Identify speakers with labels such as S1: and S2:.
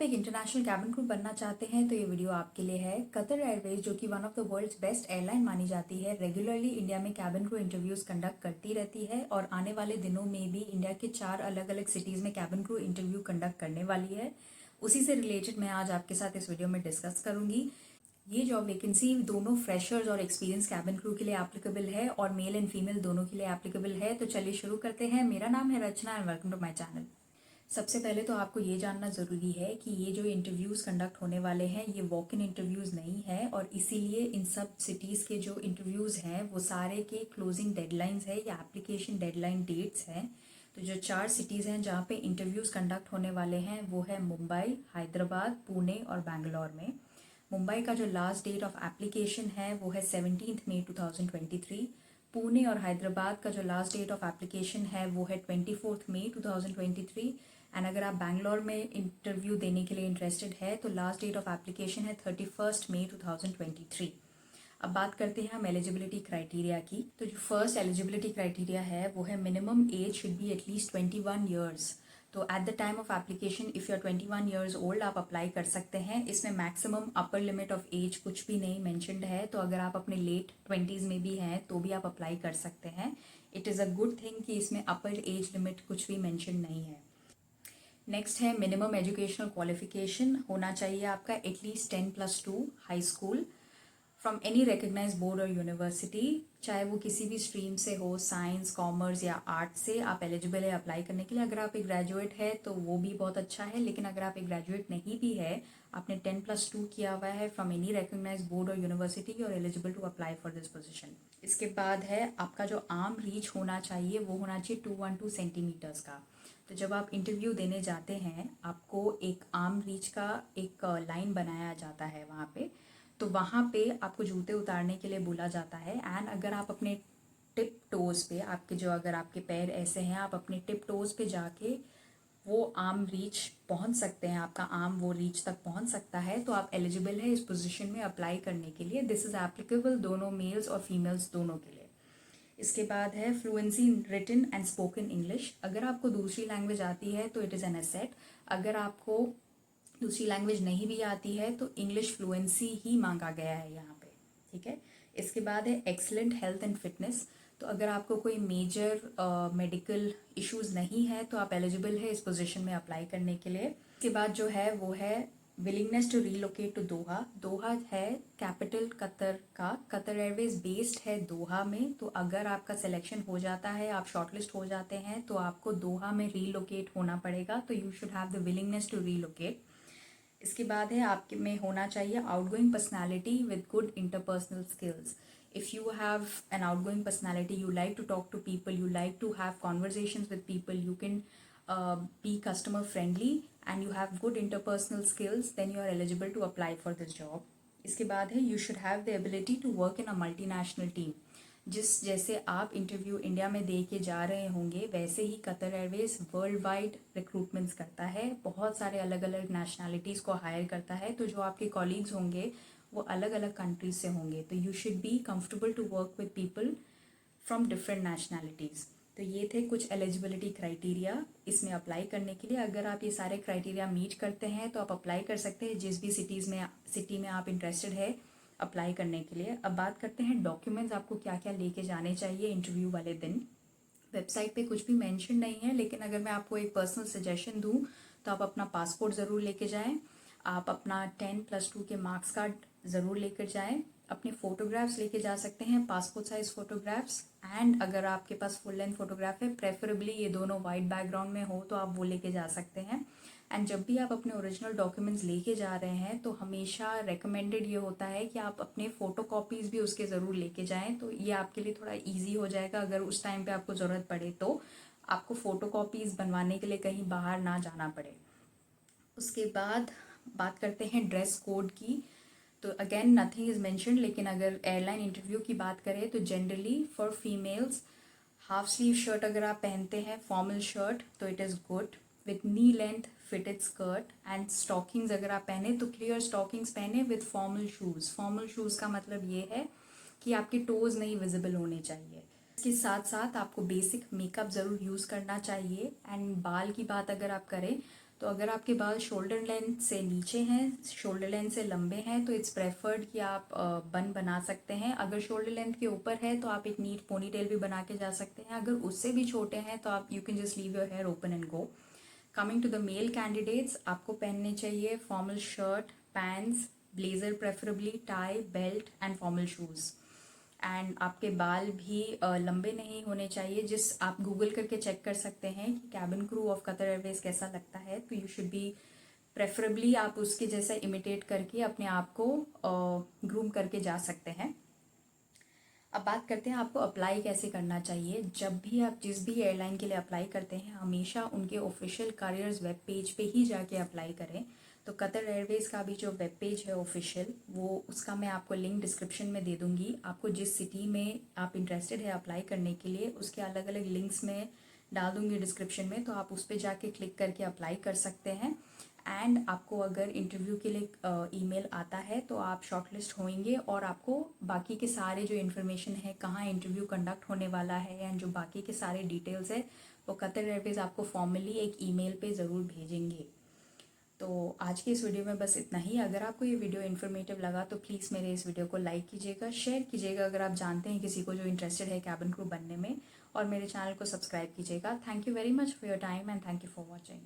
S1: एक international cabin crew बनना चाहते हैं तो ये वीडियो आपके लिए है। कतर एयरवेज, जो कि one of the world's best airline मानी जाती है, रेगुलरली इंडिया में कैबिन क्रू इंटरव्यूज कंडक्ट करती रहती है और आने वाले दिनों में भी इंडिया के 4 अलग अलग सिटीज़ में कैबिन क्रू इंटरव्यू कंडक्ट करने वाली है। उसी से रिलेटेड मैं आज आपके साथ इस वीडियो में डिस्कस करूंगी। ये जॉब वैकेंसी दोनों फ्रेशर्स और एक्सपीरियंस कैबिन क्रू के लिए एप्लीकेबल है और मेल एंड फीमेल दोनों के लिए एप्लीकेबल है। तो चलिए शुरू करते हैं। मेरा नाम है Rachna and welcome to my channel. सबसे पहले तो आपको ये जानना ज़रूरी है कि ये जो इंटरव्यूज़ कंडक्ट होने वाले हैं ये वॉक इन इंटरव्यूज़ नहीं है और इसीलिए इन सब सिटीज़ के जो इंटरव्यूज़ हैं वो सारे के क्लोजिंग डेडलाइंस है या एप्लीकेशन डेडलाइन डेट्स हैं। तो जो 4 सिटीज़ हैं जहाँ पे इंटरव्यूज़ कंडक्ट होने वाले हैं वो है मुंबई, हैदराबाद, पुणे और बैंगलोर में। मुंबई का जो लास्ट डेट ऑफ एप्लीकेशन है वो है 17 मई 2023। पुणे और हैदराबाद का जो लास्ट डेट ऑफ एप्लीकेशन है वो है 24 मई 2023। एंड अगर आप बैंगलोर में इंटरव्यू देने के लिए इंटरेस्टेड है तो लास्ट डेट ऑफ एप्लीकेशन है 31 मई 2023। अब बात करते हैं हम एलिजिबिलिटी क्राइटेरिया की। तो जो फर्स्ट एलिजिबिलिटी क्राइटेरिया है वो है minimum age should be at least 21 years. तो at the time of application if you are 21 years old आप अप्लाई कर सकते हैं। इसमें maximum upper limit of age कुछ भी नहीं मैंशनड है, तो अगर आप अपने लेट 20s में भी हैं तो भी आप अप्लाई कर सकते हैं। It is a good thing कि इसमें अपर एज लिमिट कुछ भी मैंशन नहीं है। नेक्स्ट है मिनिमम एजुकेशनल क्वालिफिकेशन होना चाहिए आपका at least 10+2 high school from any recognize board और यूनिवर्सिटी, चाहे वो किसी भी स्ट्रीम से हो, साइंस, कॉमर्स या आर्ट से आप एलिजिबल है अप्लाई करने के लिए। अगर आप एक ग्रेजुएट है तो वो भी बहुत अच्छा है, लेकिन अगर आप एक ग्रेजुएट नहीं भी है, आपने 10+2 किया हुआ है फ्रॉम एनी रिकग्नाइज बोर्ड और यूनिवर्सिटी और eligible to apply for this position. इसके बाद है आपका जो आर्म रीच होना चाहिए वो होना चाहिए 212 सेंटीमीटर्स का। तो जब आप इंटरव्यू देने जाते हैं आपको एक आर्म रीच का एक लाइन बनाया जाता है वहाँ पे, तो वहाँ पे आपको जूते उतारने के लिए बोला जाता है। एंड अगर आप अपने टिप टोज पे, आपके जो अगर आपके पैर ऐसे हैं आप अपने टिप टोज पे जाके वो आर्म रीच पहुँच सकते हैं, आपका आर्म वो रीच तक पहुँच सकता है, तो आप एलिजिबल है इस पोजीशन में अप्लाई करने के लिए। दिस इज़ एप्लीकेबल दोनों मेल्स और फीमेल्स दोनों के लिए। इसके बाद है fluency in written and spoken English. अगर आपको दूसरी लैंग्वेज आती है तो इट इज़ एन एसेट। अगर आपको दूसरी लैंग्वेज नहीं भी आती है तो इंग्लिश फ्लुएंसी ही मांगा गया है यहाँ पे, ठीक है। इसके बाद है एक्सलेंट हेल्थ एंड फिटनेस। तो अगर आपको कोई मेजर मेडिकल इश्यूज नहीं है तो आप एलिजिबल है इस पोजीशन में अप्लाई करने के लिए। इसके बाद जो है वो है विलिंगनेस टू रीलोकेट टू दोहा। दोहा है कैपिटल कतर का, कतर एयरवेज बेस्ड है दोहा में। तो अगर आपका सिलेक्शन हो जाता है, आप शॉर्टलिस्ट हो जाते हैं, तो आपको दोहा में रीलोकेट होना पड़ेगा। तो you should have the willingness to relocate. इसके बाद है आपके में होना चाहिए outgoing personality with good interpersonal skills. If you have an outgoing personality, you like to talk to people, you like to have conversations with people, you can be customer friendly and you have good interpersonal skills, then you are eligible to apply for this job. इसके बाद है you should have the ability to work in a multinational team. जैसे आप interview India में दे के जा रहे होंगे वैसे ही Qatar Airways world wide recruitments करता है, बहुत सारे अलग अलग नेशनैलिटीज़ को हायर करता है। तो जो आपके कॉलीग्स होंगे वो अलग अलग कंट्रीज से होंगे, तो you should be comfortable to work with people from different nationalities. तो ये थे कुछ एलिजिबिलिटी क्राइटेरिया इसमें अप्लाई करने के लिए। अगर आप ये सारे क्राइटेरिया मीट करते हैं तो आप अप्लाई कर सकते हैं जिस भी सिटी में आप इंटरेस्टेड है अप्लाई करने के लिए। अब बात करते हैं डॉक्यूमेंट्स आपको क्या क्या लेके जाने चाहिए इंटरव्यू वाले दिन। वेबसाइट पे कुछ भी मेंशन नहीं है, लेकिन अगर मैं आपको एक पर्सनल सजेशन दूं तो आप अपना पासपोर्ट ज़रूर लेके जाएं, आप अपना 10+2 के मार्क्स कार्ड ज़रूर लेकर जाएं, अपने फ़ोटोग्राफ्स लेके जा सकते हैं, पासपोर्ट साइज़ फ़ोटोग्राफ्स। एंड अगर आपके पास फुल लेंथ फोटोग्राफ है, प्रेफरेबली ये दोनों वाइट बैकग्राउंड में हो तो आप वो लेके जा सकते हैं। एंड जब भी आप अपने ओरिजिनल डॉक्यूमेंट्स लेके जा रहे हैं तो हमेशा रेकमेंडेड ये होता है कि आप अपने फ़ोटो कॉपीज़ भी उसके ज़रूर लेके जाएं, तो ये आपके लिए थोड़ा ईजी हो जाएगा। अगर उस टाइम पे आपको ज़रूरत पड़े तो आपको फ़ोटो कॉपीज़ बनवाने के लिए कहीं बाहर ना जाना पड़े। उसके बाद बात करते हैं ड्रेस कोड की। तो अगेन नथिंग इज़ मैंशनड, लेकिन अगर एयरलाइन इंटरव्यू की बात करें तो generally for females half sleeve shirt अगर आप पहनते हैं, फॉर्मल शर्ट, तो it is good with knee length fitted skirt. And stockings अगर आप पहने तो क्लियर स्टॉकिंग्स पहने with formal shoes. Formal shoes का मतलब ये है कि आपके टोज़ नहीं विजिबल होने चाहिए। इसके साथ साथ आपको बेसिक मेकअप ज़रूर यूज़ करना चाहिए। एंड बाल की बात अगर आप करें तो अगर आपके बाल शोल्डर लेंथ से नीचे हैं, शोल्डर लेंथ से लंबे हैं, तो इट्स प्रेफर्ड कि आप बन बना सकते हैं। अगर शोल्डर लेंथ के ऊपर है तो आप एक नीट पोनी टेल भी बना के जा सकते हैं। अगर उससे भी छोटे हैं तो आप you can just leave your hair open and go. Coming to the male candidates, आपको पहनने चाहिए formal shirt, pants, blazer preferably, tie, belt and formal shoes. एंड आपके बाल भी लंबे नहीं होने चाहिए। जिस आप गूगल करके चेक कर सकते हैं कि cabin crew of Qatar Airways कैसा लगता है, तो यू शुड बी प्रेफरेबली आप उसके जैसा इमिटेट करके अपने आप को ग्रूम करके जा सकते हैं। अब बात करते हैं आपको अप्लाई कैसे करना चाहिए। जब भी आप जिस भी एयरलाइन के लिए अप्लाई करते हैं, हमेशा उनके ऑफिशियल करियर्स वेब पेज पे ही जाके अप्लाई करें। तो कतर एयरवेज़ का भी जो वेब पेज है ऑफिशियल, वो उसका मैं आपको लिंक डिस्क्रिप्शन में दे दूँगी। आपको जिस सिटी में आप इंटरेस्टेड है अप्लाई करने के लिए, उसके अलग अलग लिंक्स में डाल दूँगी डिस्क्रिप्शन में, तो आप उस पर जाके क्लिक करके अप्लाई कर सकते हैं। एंड आपको अगर इंटरव्यू के लिए ईमेल आता है तो आप शॉर्टलिस्ट होंगे, और आपको बाकी के सारे जो इन्फॉर्मेशन है, कहाँ इंटरव्यू कंडक्ट होने वाला है, एंड जो बाकी के सारे डिटेल्स है, वो कतर एयरवेज आपको फॉर्मली एक ईमेल पे ज़रूर भेजेंगे। तो आज की इस वीडियो में बस इतना ही। अगर आपको ये वीडियो इन्फॉर्मेटिव लगा तो प्लीज़ मेरे इस वीडियो को लाइक कीजिएगा, शेयर कीजिएगा अगर आप जानते हैं किसी को जो इंटरेस्टेड है कैबिन क्रू बनने में, और मेरे चैनल को सब्सक्राइब कीजिएगा। Thank you very much for your time and thank you for watching.